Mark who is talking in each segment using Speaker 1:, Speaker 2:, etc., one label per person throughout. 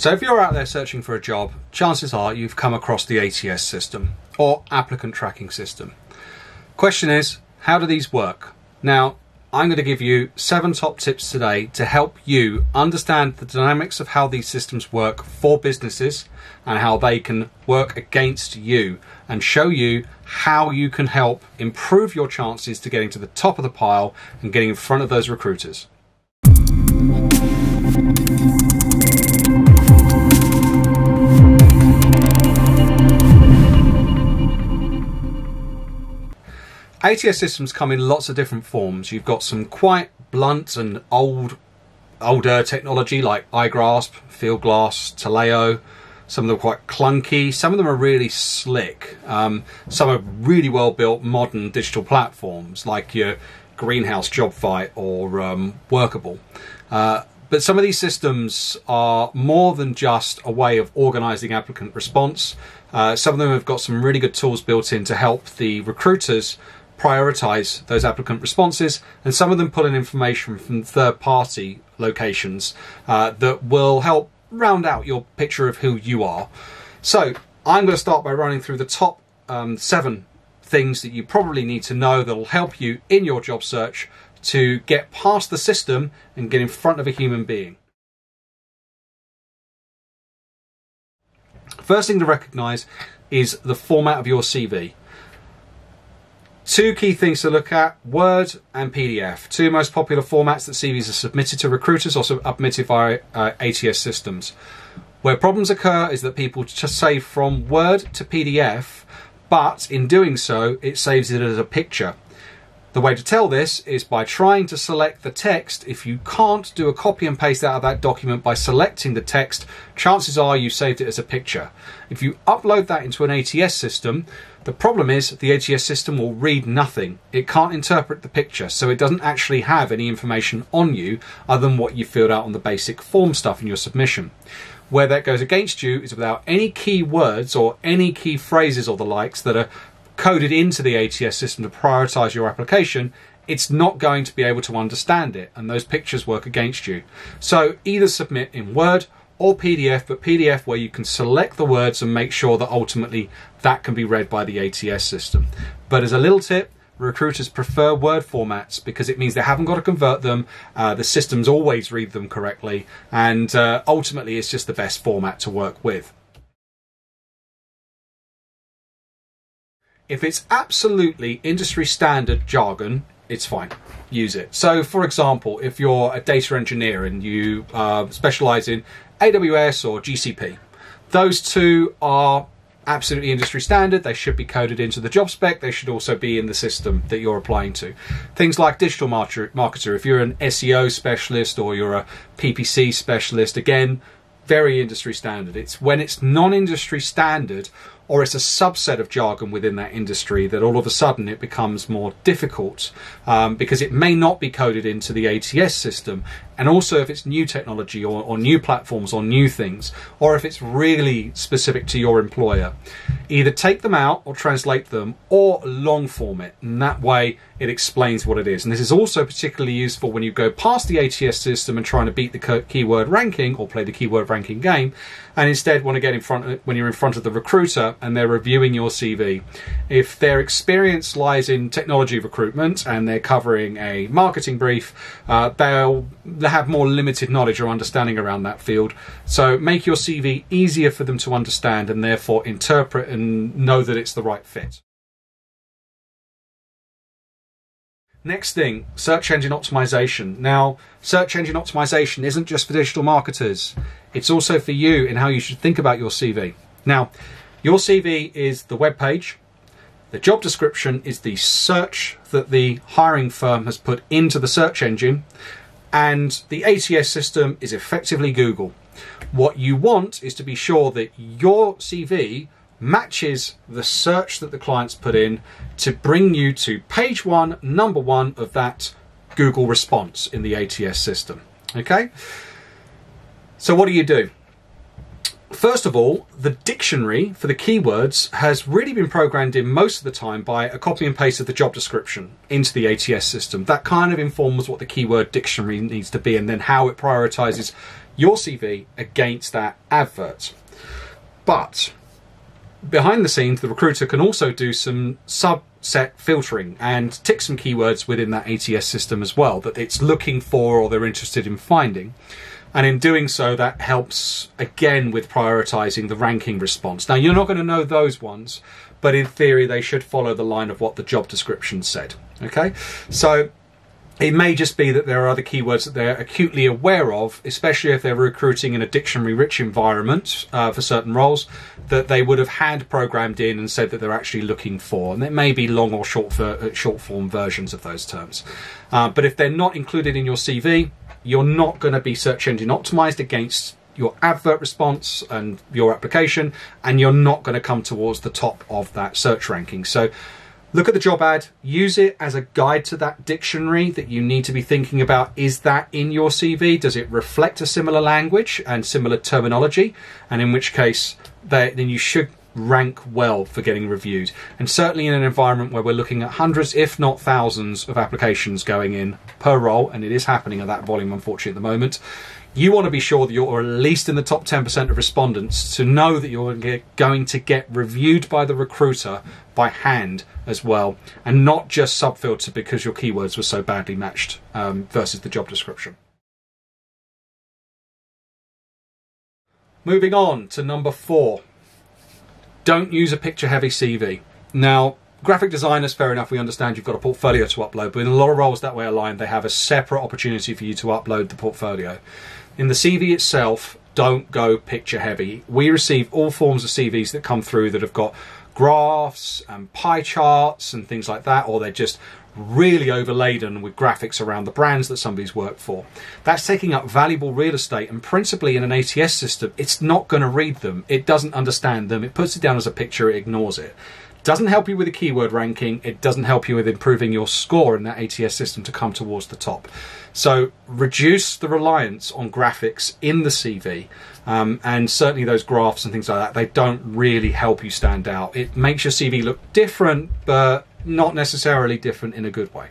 Speaker 1: So if you're out there searching for a job, chances are you've come across the ATS system or applicant tracking system. Question is, how do these work? Now, I'm going to give you 7 top tips today to help you understand the dynamics of how these systems work for businesses and how they can work against you, and show you how you can help improve your chances to getting to the top of the pile and getting in front of those recruiters. ATS systems come in lots of different forms. You've got some quite blunt and older technology like iGrasp, Fieldglass, Taleo. Some of them are quite clunky. Some of them are really slick. Some are really well built modern digital platforms like your Greenhouse JobFight or Workable. But some of these systems are more than just a way of organising applicant response. Some of them have got some really good tools built in to help the recruiters prioritise those applicant responses, and some of them pull in information from third-party locations that will help round out your picture of who you are. So I'm going to start by running through the top 7 things that you probably need to know that will help you in your job search to get past the system and get in front of a human being. First thing to recognise is the format of your CV. 2 key things to look at: Word and PDF. 2 most popular formats that CVs are submitted to recruiters, also submitted via ATS systems. Where problems occur is that people just save from Word to PDF, but in doing so, it saves it as a picture. The way to tell this is by trying to select the text. If you can't do a copy and paste out of that document by selecting the text, chances are you saved it as a picture. If you upload that into an ATS system, the problem is the ATS system will read nothing. It can't interpret the picture, so it doesn't actually have any information on you other than what you filled out on the basic form stuff in your submission. Where that goes against you is without any key words or any key phrases or the likes that are coded into the ATS system to prioritise your application, it's not going to be able to understand it, and those pictures work against you. So either submit in Word or PDF, but PDF where you can select the words and make sure that ultimately that can be read by the ATS system. But as a little tip, recruiters prefer Word formats because it means they haven't got to convert them, the systems always read them correctly, and ultimately it's just the best format to work with. If it's absolutely industry standard jargon, it's fine. Use it. So, for example, if you're a data engineer and you specialise in AWS or GCP, those 2 are absolutely industry standard. They should be coded into the job spec. They should also be in the system that you're applying to. Things like digital marketer, if you're an SEO specialist or you're a PPC specialist, again, very industry standard. It's when it's non-industry standard or it's a subset of jargon within that industry that all of a sudden it becomes more difficult because it may not be coded into the ATS system. And also if it's new technology or new platforms or new things, or if it's really specific to your employer, either take them out or translate them or long form it. And that way it explains what it is. And this is also particularly useful when you go past the ATS system and trying to beat the keyword ranking or play the keyword ranking game, and instead want to get in front when you're in front of the recruiter and they're reviewing your CV. If their experience lies in technology recruitment and they're covering a marketing brief, they'll have more limited knowledge or understanding around that field. So make your CV easier for them to understand and therefore interpret and know that it's the right fit. Next thing, search engine optimization. Now, search engine optimization isn't just for digital marketers. It's also for you in how you should think about your CV. Now, your CV is the web page. The job description is the search that the hiring firm has put into the search engine. And the ATS system is effectively Google. What you want is to be sure that your CV matches the search that the clients put in to bring you to page 1, number 1 of that Google response in the ATS system. Okay? So what do? First of all, the dictionary for the keywords has really been programmed in most of the time by a copy and paste of the job description into the ATS system. That kind of informs what the keyword dictionary needs to be and then how it prioritizes your CV against that advert. But behind the scenes, the recruiter can also do some subset filtering and tick some keywords within that ATS system as well that it's looking for or they're interested in finding. And in doing so, that helps again with prioritizing the ranking response. Now, you're not going to know those ones, but in theory, they should follow the line of what the job description said. Okay, so it may just be that there are other keywords that they're acutely aware of, especially if they're recruiting in a dictionary-rich environment for certain roles, that they would have had programmed in and said that they're actually looking for. And it may be long or short form versions of those terms. But if they're not included in your CV, you're not going to be search engine optimized against your advert response and your application, and you're not going to come towards the top of that search ranking. So look at the job ad, use it as a guide to that dictionary that you need to be thinking about. Is that in your CV? Does it reflect a similar language and similar terminology? And in which case, then you should rank well for getting reviewed. And certainly in an environment where we're looking at hundreds, if not thousands, of applications going in per role, and it is happening at that volume, unfortunately, at the moment, you want to be sure that you're at least in the top 10% of respondents to know that you're going to get reviewed by the recruiter by hand as well, and not just sub-filtered because your keywords were so badly matched versus the job description. Moving on to number 4. Don't use a picture-heavy CV. Now, graphic designers, fair enough, we understand you've got a portfolio to upload, but in a lot of roles that way aligned, they have a separate opportunity for you to upload the portfolio. In the CV itself, don't go picture-heavy. We receive all forms of CVs that come through that have got graphs and pie charts and things like that, or they're just really overladen with graphics around the brands that somebody's worked for. That's taking up valuable real estate, and principally in an ATS system, it's not going to read them. It doesn't understand them. It puts it down as a picture. It ignores it. Doesn't help you with the keyword ranking. It doesn't help you with improving your score in that ATS system to come towards the top. So reduce the reliance on graphics in the CV, and certainly those graphs and things like that, they don't really help you stand out. It makes your CV look different, but not necessarily different in a good way.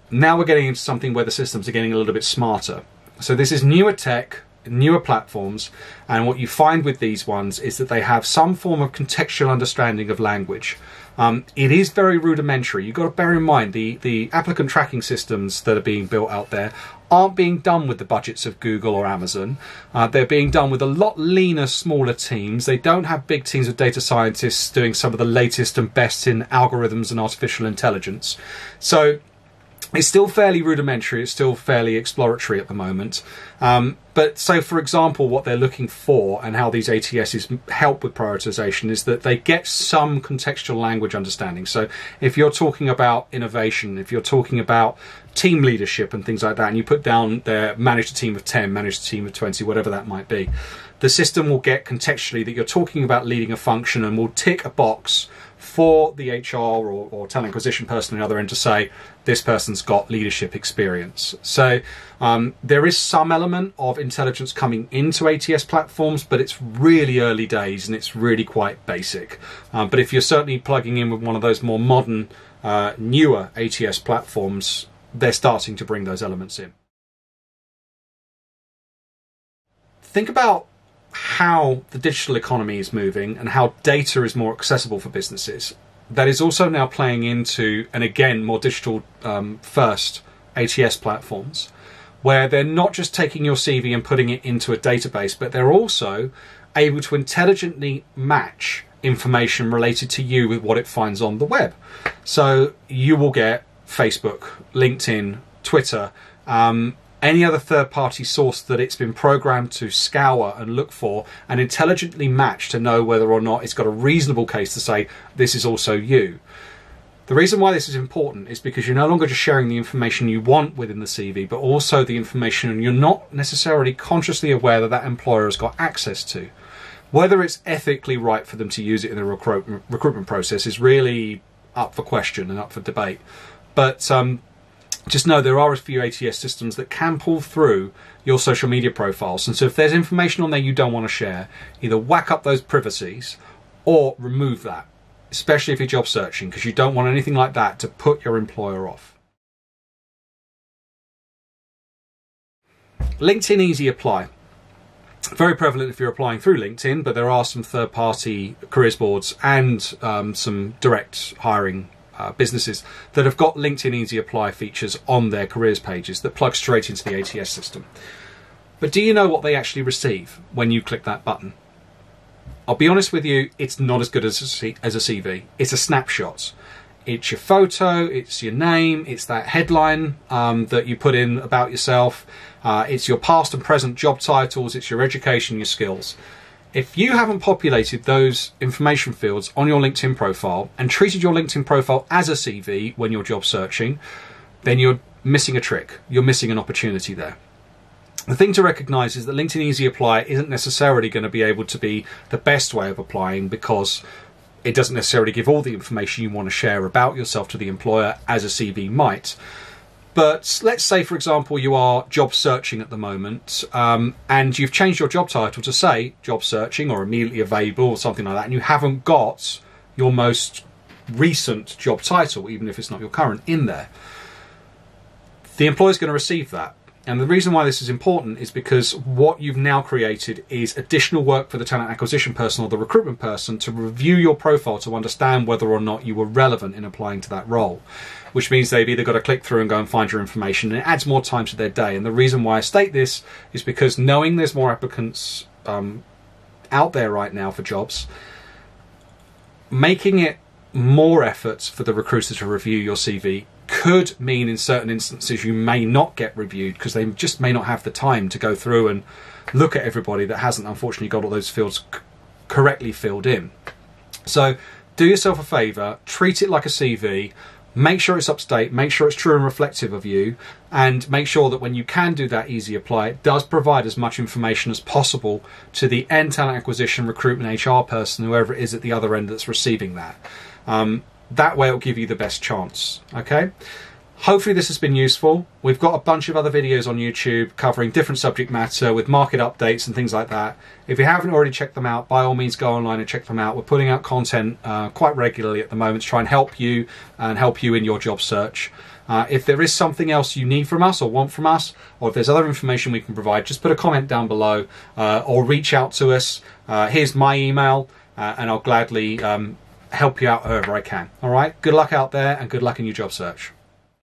Speaker 1: Now we're getting into something where the systems are getting a little bit smarter. So this is newer tech, newer platforms, and what you find with these ones is that they have some form of contextual understanding of language. It is very rudimentary. You've got to bear in mind the applicant tracking systems that are being built out there aren't being done with the budgets of Google or Amazon. They're being done with a lot leaner, smaller teams. They don't have big teams of data scientists doing some of the latest and best in algorithms and artificial intelligence. So it's still fairly rudimentary, it's still fairly exploratory at the moment. But so, for example, what they're looking for and how these ATSs help with prioritization is that they get some contextual language understanding. So if you're talking about innovation, if you're talking about team leadership and things like that, and you put down there, manage a team of 10, manage a team of 20, whatever that might be, the system will get contextually that you're talking about leading a function and will tick a box for the HR or talent acquisition person on the other end to say, this person's got leadership experience. So there is some element of intelligence coming into ATS platforms, but it's really early days and it's really quite basic. But if you're certainly plugging in with one of those more modern, newer ATS platforms, they're starting to bring those elements in. Think about how the digital economy is moving and how data is more accessible for businesses. That is also now playing into, and again, more digital first ATS platforms, where they're not just taking your CV and putting it into a database, but they're also able to intelligently match information related to you with what it finds on the web. So you will get Facebook, LinkedIn, Twitter, any other third-party source that it's been programmed to scour and look for and intelligently match to know whether or not it's got a reasonable case to say, this is also you. The reason why this is important is because you're no longer just sharing the information you want within the CV, but also the information you're not necessarily consciously aware that that employer has got access to. Whether it's ethically right for them to use it in the recruitment process is really up for question and up for debate. But just know there are a few ATS systems that can pull through your social media profiles. And so if there's information on there you don't want to share, either whack up those privacies or remove that, especially if you're job searching, because you don't want anything like that to put your employer off. LinkedIn Easy Apply. Very prevalent if you're applying through LinkedIn, but there are some third-party careers boards and some direct hiring businesses that have got LinkedIn Easy Apply features on their careers pages that plug straight into the ATS system. But do you know what they actually receive when you click that button? I'll be honest with you, it's not as good as a CV. It's a snapshot. It's your photo, it's your name, it's that headline that you put in about yourself, it's your past and present job titles, it's your education, your skills. If you haven't populated those information fields on your LinkedIn profile and treated your LinkedIn profile as a CV when you're job searching, then you're missing a trick. You're missing an opportunity there. The thing to recognise is that LinkedIn Easy Apply isn't necessarily going to be able to be the best way of applying, because it doesn't necessarily give all the information you want to share about yourself to the employer as a CV might. But let's say, for example, you are job searching at the moment and you've changed your job title to say job searching or immediately available or something like that, and you haven't got your most recent job title, even if it's not your current, in there. The employer's going to receive that. And the reason why this is important is because what you've now created is additional work for the talent acquisition person or the recruitment person to review your profile to understand whether or not you were relevant in applying to that role, which means they've either got to click through and go and find your information, and it adds more time to their day. And the reason why I state this is because knowing there's more applicants out there right now for jobs, making it more effort for the recruiter to review your CV could mean in certain instances you may not get reviewed because they just may not have the time to go through and look at everybody that hasn't unfortunately got all those fields correctly filled in. So do yourself a favour, treat it like a CV, make sure it's up to date, make sure it's true and reflective of you, and make sure that when you can do that easy apply, it does provide as much information as possible to the end talent acquisition, recruitment, HR person, whoever it is at the other end that's receiving that. That way it'll give you the best chance, okay? Hopefully this has been useful. We've got a bunch of other videos on YouTube covering different subject matter with market updates and things like that. If you haven't already checked them out, by all means go online and check them out. We're putting out content quite regularly at the moment to try and help you in your job search. If there is something else you need from us or want from us, or if there's other information we can provide, just put a comment down below or reach out to us. Here's my email and I'll gladly help you out however I can. All right, good luck out there and good luck in your job search.